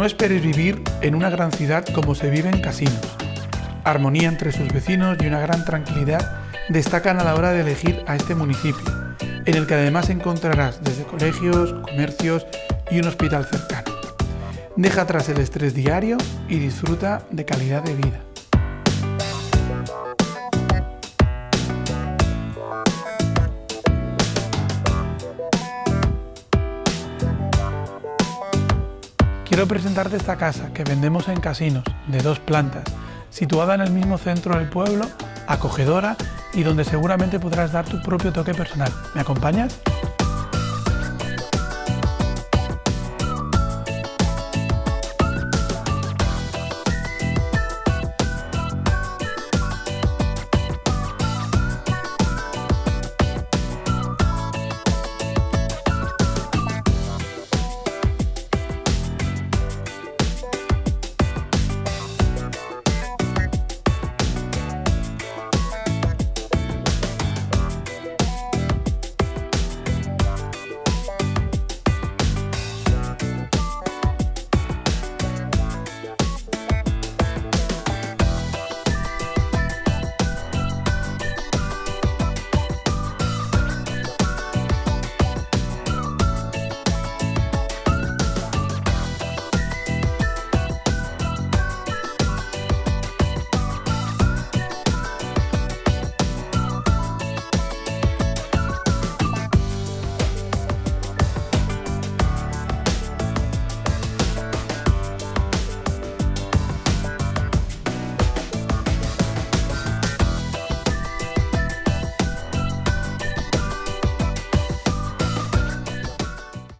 No esperes vivir en una gran ciudad como se vive en Casinos. Armonía entre sus vecinos y una gran tranquilidad destacan a la hora de elegir a este municipio, en el que además encontrarás desde colegios, comercios y un hospital cercano. Deja atrás el estrés diario y disfruta de calidad de vida. Quiero presentarte esta casa que vendemos en Casinos, de 2 plantas, situada en el mismo centro del pueblo, acogedora y donde seguramente podrás dar tu propio toque personal. ¿Me acompañas?